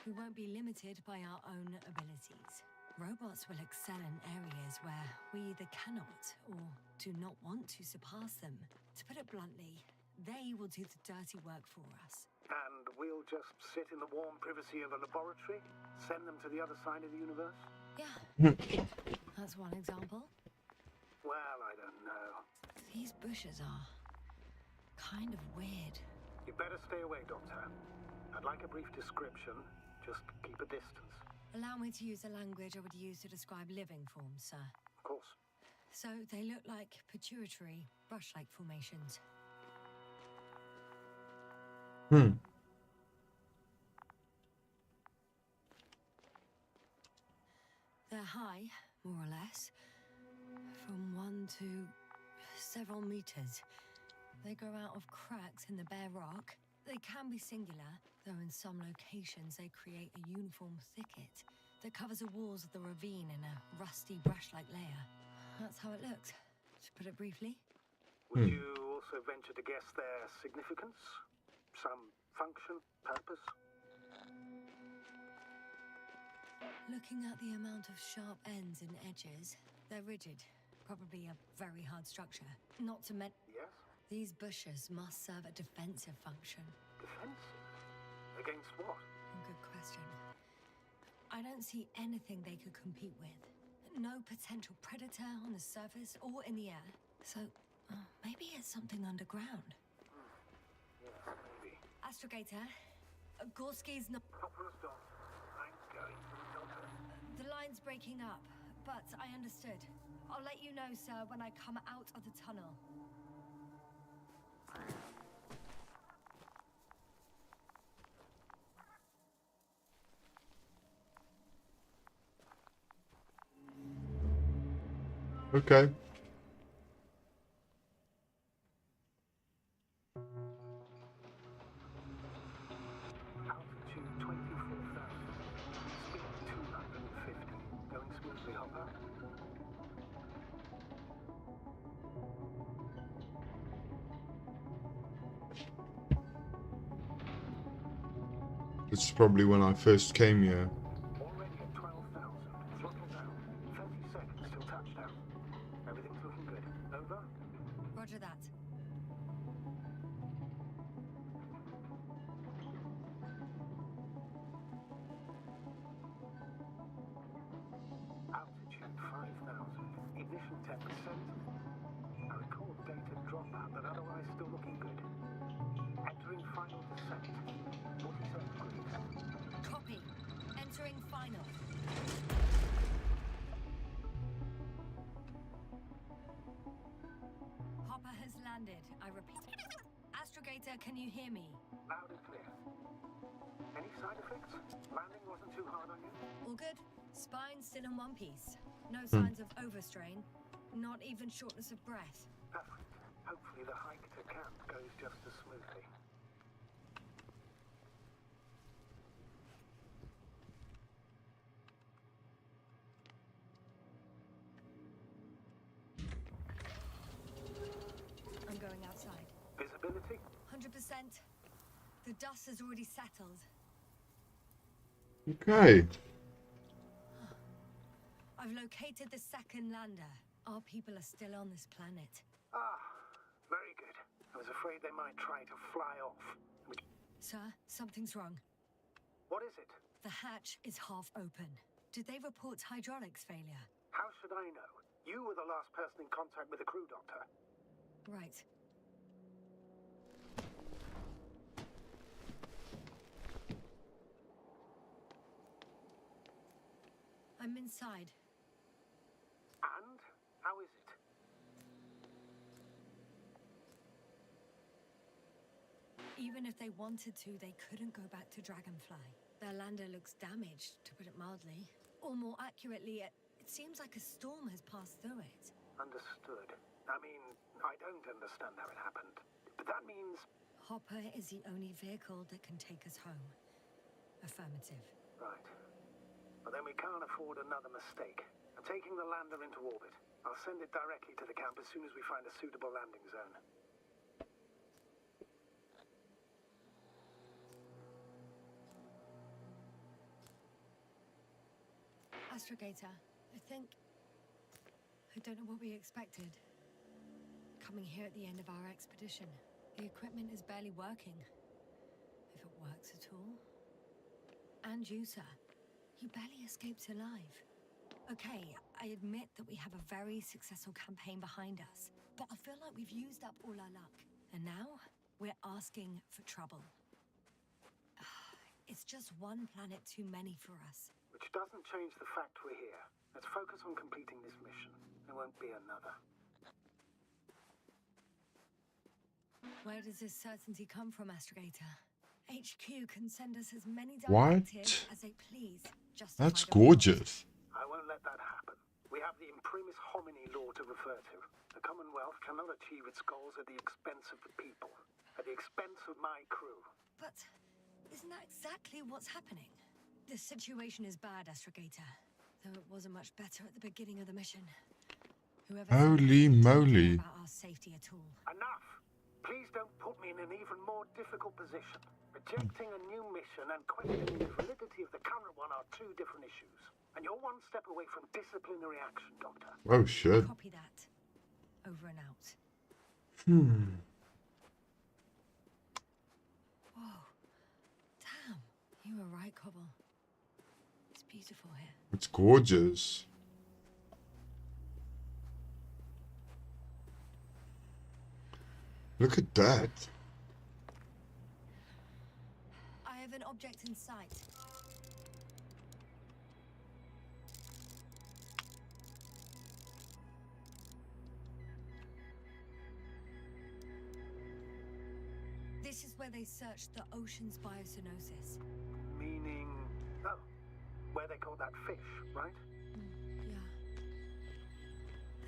We won't be limited by our own abilities. Robots will excel in areas where we either cannot or do not want to surpass them. To put it bluntly, they will do the dirty work for us. And we'll just sit in the warm privacy of a laboratory? Send them to the other side of the universe? Yeah, that's one example. Well, I don't know. These bushes are kind of weird. You better stay away, Doctor. I'd like a brief description. Just keep a distance. Allow me to use the language I would use to describe living forms, sir. Of course. So they look like pituitary, brush-like formations. They're high, more or less, from 1 to several meters. They grow out of cracks in the bare rock. They can be singular, though in some locations they create a uniform thicket that covers the walls of the ravine in a rusty brush-like layer. That's how it looks, to put it briefly. Would you also venture to guess their significance? Some function, purpose? Looking at the amount of sharp ends and edges, they're rigid. Probably a very hard structure. Not to mention... Yes? These bushes must serve a defensive function. Defensive? Against what? Good question. I don't see anything they could compete with. No potential predator on the surface or in the air. So, maybe it's something underground. Yes, maybe. Astrogator, Gorski's not... Proper stop. I'm going to the doctor. The line's breaking up, but I understood. I'll let you know, sir, when I come out of the tunnel. Okay. Altitude 24,000. Speed 250. Going smoothly, Hopper. It's probably when I first came here. Already at 12,000. Throttle down. 30 seconds till touchdown. Everything's looking good. Over? Roger that. Altitude 5,000. Ignition 10%. I record data dropout, but otherwise still looking good. Entering final descent. 47 degrees. Copy. Entering final. Hopper has landed. I repeat. Astrogator, can you hear me? Loud and clear. Any side effects? Landing wasn't too hard on you? All good. Spine still in one piece. No signs of overstrain. Not even shortness of breath. Perfect. Hopefully the hike to camp goes just as smoothly. I'm going outside. Visibility? 100%. The dust has already settled. Okay. I've located the second lander. Our people are still on this planet. Ah, very good. I was afraid they might try to fly off. Sir, something's wrong. What is it? The hatch is half open. Did they report hydraulics failure? How should I know? You were the last person in contact with the crew, Doctor. Right. I'm inside. And? How is it? Even if they wanted to, they couldn't go back to Dragonfly. Their lander looks damaged, to put it mildly. Or more accurately, it seems like a storm has passed through it. Understood. I mean, I don't understand how it happened. But that means... Hopper is the only vehicle that can take us home. Affirmative. Right. Well, then we can't afford another mistake. I'm taking the lander into orbit. I'll send it directly to the camp as soon as we find a suitable landing zone. Astrogator, I don't know what we expected. Coming here at the end of our expedition. The equipment is barely working. If it works at all. And you, sir. You barely escaped alive. Okay, I admit that we have a very successful campaign behind us. But I feel like we've used up all our luck. And now, we're asking for trouble. It's just one planet too many for us. Which doesn't change the fact we're here. Let's focus on completing this mission. There won't be another. Where does this certainty come from, Astrogator? HQ can send us as many What? directives as they please. That's justified or not. gorgeous. I won't let that happen. We have the imprimis homini law to refer to. The Commonwealth cannot achieve its goals at the expense of the people. At the expense of my crew. But isn't that exactly what's happening? The situation is bad, Astrogator. Though it wasn't much better at the beginning of the mission. Whoever Holy moly. about our safety at all. Enough! Please don't put me in an even more difficult position. Rejecting a new mission and questioning the validity of the current one are two different issues. And you're one step away from disciplinary action, Doctor. Oh shit. Copy that. Over and out. Whoa. Damn. You were right, Cobble. It's beautiful here. It's gorgeous. Look at that. I have an object in sight. This is where they searched the ocean's biocenosis. Meaning... Oh, where they call that fish, right? Yeah.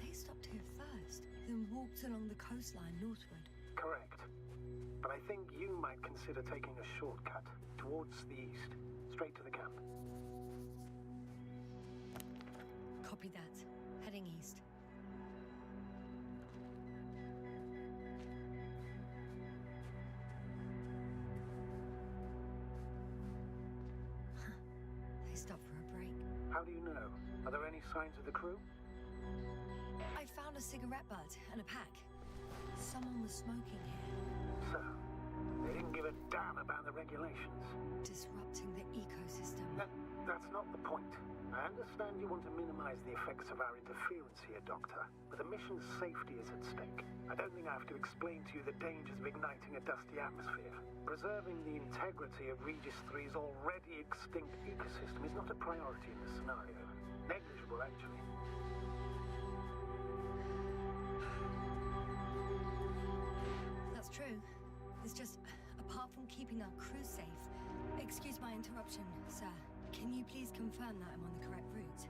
They stopped here first, then walked along the coastline northward. Correct. But I think you might consider taking a shortcut towards the east, straight to the camp. Copy that. Heading east. How do you know? Are there any signs of the crew? I found a cigarette butt and a pack. Someone was smoking here, So, they didn't give a damn about the regulations. disrupting the ecosystem. That's not the point. I understand you want to minimize the effects of our interference here, Doctor, but the mission's safety is at stake. I don't think I have to explain to you the dangers of igniting a dusty atmosphere. Preserving the integrity of Regis 3's already extinct ecosystem is not a priority in this scenario. Negligible, actually. That's true. It's just, apart from keeping our crew safe. Excuse my interruption, sir. Can you please confirm that I'm on the correct route?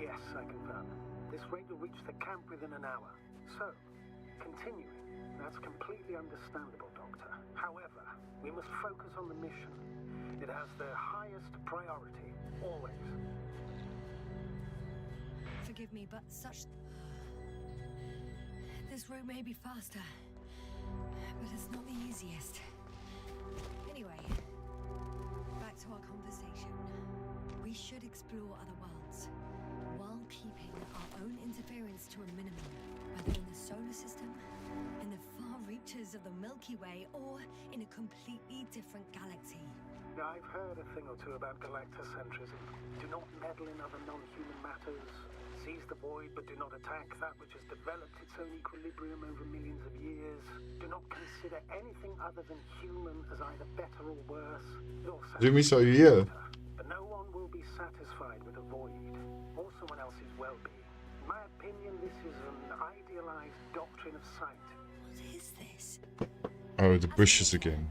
Yes, I confirm. This rate will reach the camp within an hour. So, continuing. That's completely understandable, Doctor. However, we must focus on the mission. It has the highest priority, always. Forgive me, but this route may be faster, but it's not the easiest. Anyway, back to our conversation. We should explore other worlds, while keeping our own interference to a minimum, whether in the solar system, in the far reaches of the Milky Way, or in a completely different galaxy. I've heard a thing or two about galactocentrism. Do not meddle in other non-human matters. Seize the void, but do not attack that which has developed its own equilibrium over millions of years. Do not consider anything other than human as either better or worse. Jimmy, so yeah. But no one will be satisfied with a void, or someone else's well-being. In my opinion, this is an idealized doctrine of sight. What is this? Oh, the bushes again.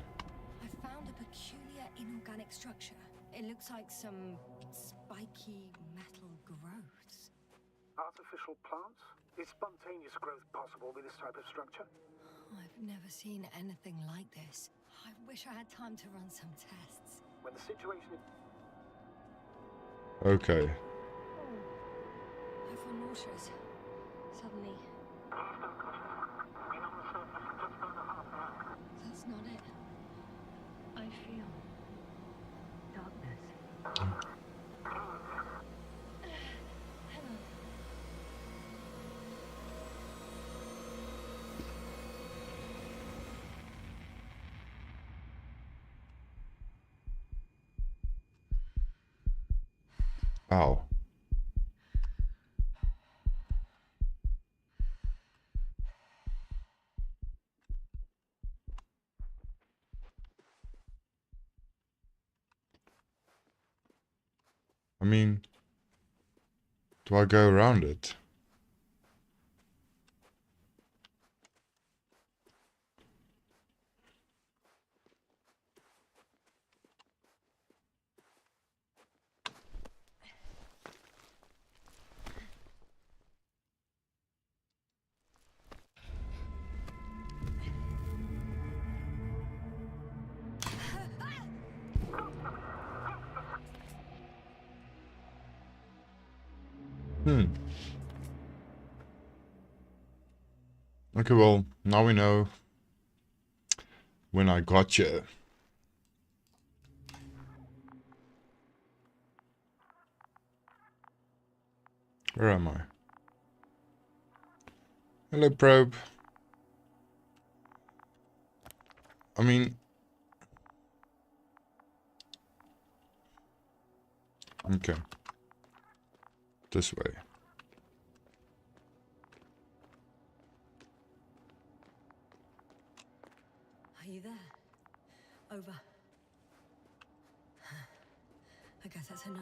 I found a peculiar inorganic structure. It looks like some spiky metal growths. Artificial plants? Is spontaneous growth possible with this type of structure? I've never seen anything like this. I wish I had time to run some tests. When the situation is... Okay. I feel nauseous. Suddenly. That's not it. I feel darkness. Hello. Ow. I mean, do I go around it? Okay, well, now we know when I got you. Where am I? Hello, probe. I mean... Okay. This way. Are you there? Over. I guess that's a no.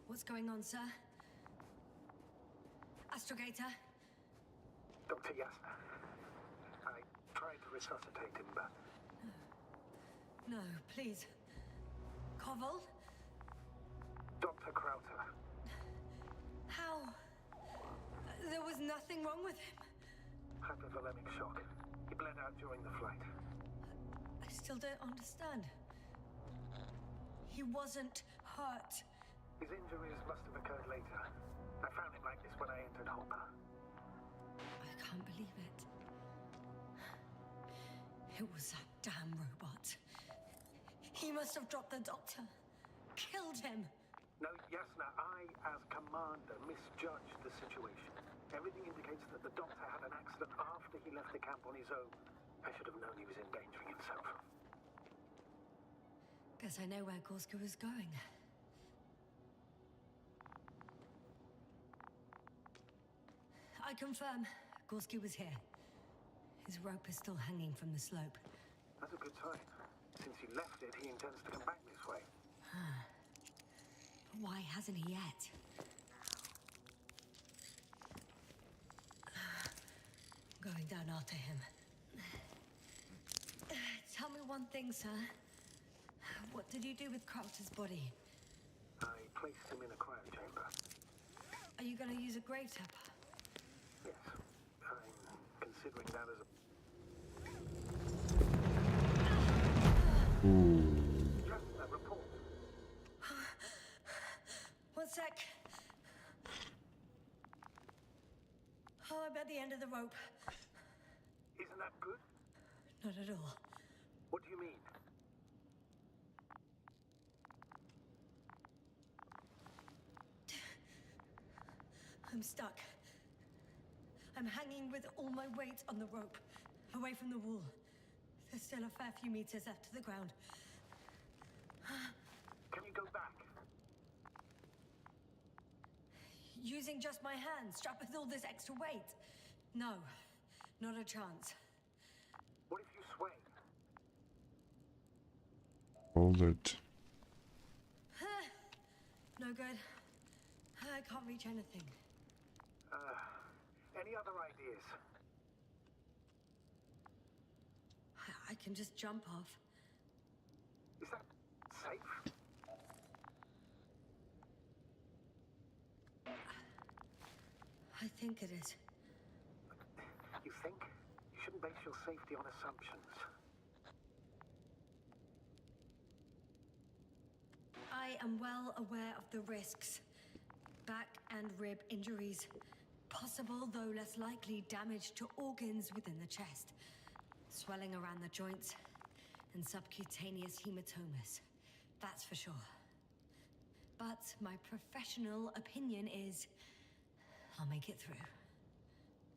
What's going on, sir? Astrogator? Dr. Yasna. I tried to resuscitate him, but... No, please. Koval? Dr. Krauter. How? There was nothing wrong with him. Hypothalamic shock. He bled out during the flight. I still don't understand. He wasn't hurt. His injuries must have occurred later. I found him like this when I entered Hopper. I can't believe it. It was that damn robot. He must have dropped the doctor. Killed him. No, Yasna, I, as commander, misjudged the situation. Everything indicates that the doctor had an accident after he left the camp on his own. I should have known he was endangering himself. Guess I know where Gorska was going. I confirm, Gorski was here. His rope is still hanging from the slope. That's a good sign. Since he left it, he intends to come back this way. But why hasn't he yet? I'm going down after him. Tell me one thing, sir. What did you do with Crafter's body? I placed him in a cryo chamber. Are you going to use a grave tap? Yes, I'm considering that as a... Just a report. One sec. Oh, I'm at the end of the rope. Isn't that good? Not at all. What do you mean? I'm stuck. I'm hanging with all my weight on the rope, away from the wall. There's still a fair few meters left to the ground. Can you go back? Using just my hands, strapped with all this extra weight? No, not a chance. What if you sway? Hold it. No good. I can't reach anything. Any other ideas? I can just jump off. Is that safe? I think it is. You think? You shouldn't base your safety on assumptions. I am well aware of the risks. Back and rib injuries. Possible, though less likely, damage to organs within the chest. Swelling around the joints. And subcutaneous hematomas. That's for sure. But my professional opinion is... I'll make it through.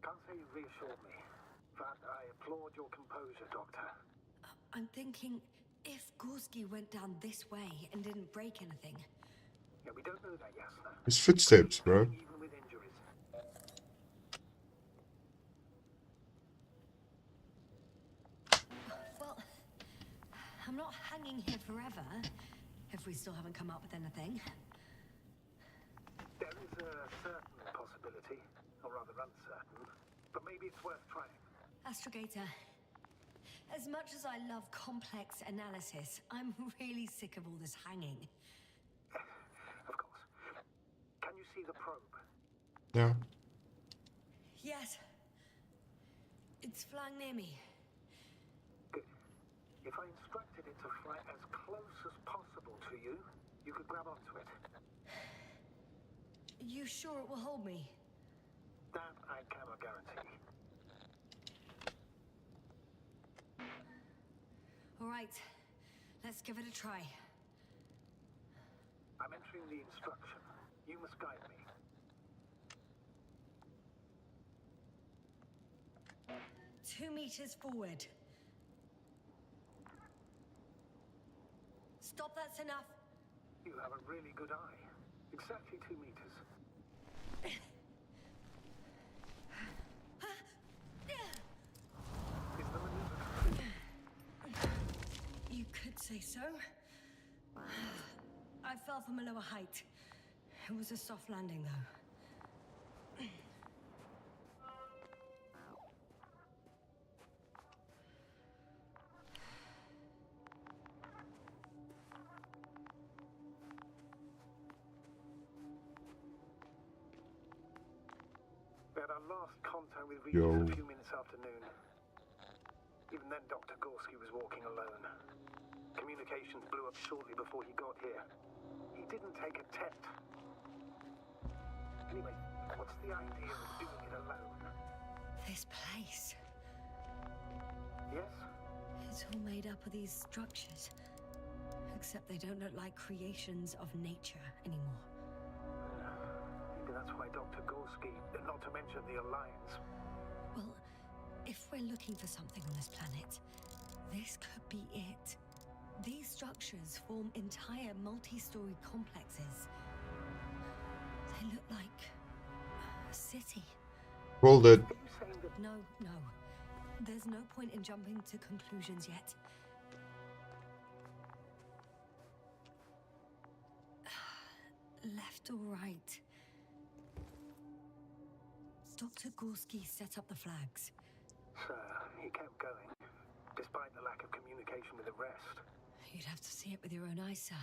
Can't say you've reassured me, but I applaud your composure, Doctor. I'm thinking, if Gorski went down this way and didn't break anything... Yeah, we don't know that, Yasna. His footsteps, bro. Even with injuries. Well, I'm not hanging here forever, if we still haven't come up with anything. There is a certain possibility, or rather uncertain, but maybe it's worth trying. Astrogator, as much as I love complex analysis, I'm really sick of all this hanging. Of course. Can you see the probe? Yeah. Yes. It's flying near me. Good. If I instructed it to fly as close as possible to you, you could grab onto it. You sure it will hold me? That I cannot guarantee. All right, let's give it a try. I'm entering the instruction. You must guide me. 2 meters forward. Stop, that's enough. You have a really good eye. Exactly 2 meters. Is the maneuver complete? You could say so. I fell from a lower height. It was a soft landing, though. We had our last contact with Yo. Regis a few minutes after noon. Even then, Dr. Gorski was walking alone. Communications blew up shortly before he got here. He didn't take a tent. Anyway, what's the idea of doing it alone? This place. Yes? It's all made up of these structures. Except they don't look like creations of nature anymore. Maybe that's why Dr. Gorski, not to mention the Alliance. Well, if we're looking for something on this planet, this could be it. These structures form entire multi-story complexes. They look like a city. Called it. Are you saying that No. There's no point in jumping to conclusions yet. Left or right? Dr. Gorski set up the flags. Sir, he kept going, despite the lack of communication with the rest. You'd have to see it with your own eyes, sir.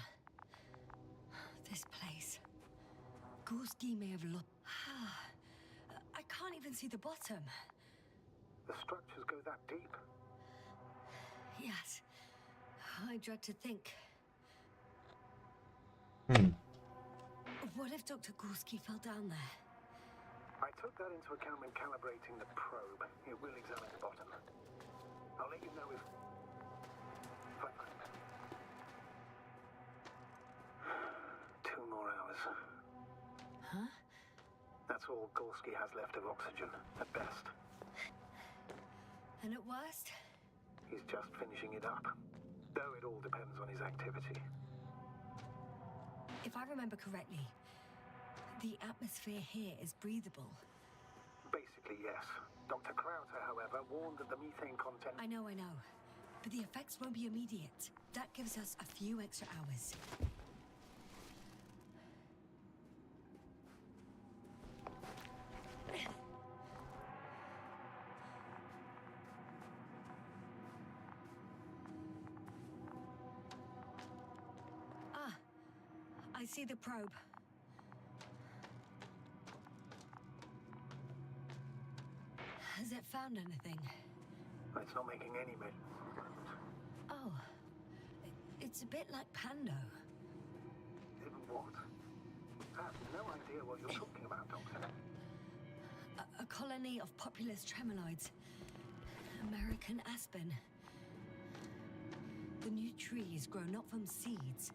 This place. Gorski may have lost. I can't even see the bottom. The structures go that deep. Yes. I dread to think. What if Dr. Gorski fell down there? I took that into account when calibrating the probe. It will examine the bottom. I'll let you know if... Fine. 2 more hours. Huh? That's all Gorski has left of oxygen, at best. And at worst? He's just finishing it up. Though it all depends on his activity. If I remember correctly, the atmosphere here is breathable. Basically, yes. Dr. Krauter, however, warned that the methane content... I know. But the effects won't be immediate. That gives us a few extra hours. I see the probe. Has it found anything? It's not making any measurements. Oh. It's a bit like Pando. What? I have no idea what you're talking about, Doctor. A colony of populous tremoloids. American aspen. The new trees grow not from seeds,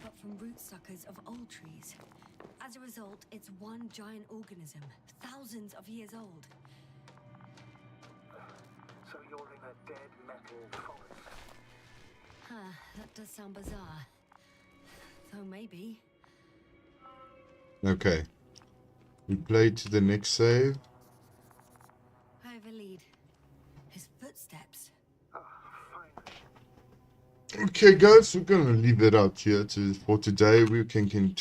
but from rootsuckers of old trees. As a result, it's one giant organism, thousands of years old. So you're in a dead metal forest? That does sound bizarre. Though maybe. Okay. We play to the next save. I have a lead. His footsteps. Finally. Okay, guys, we're gonna leave it out here for today. We can continue.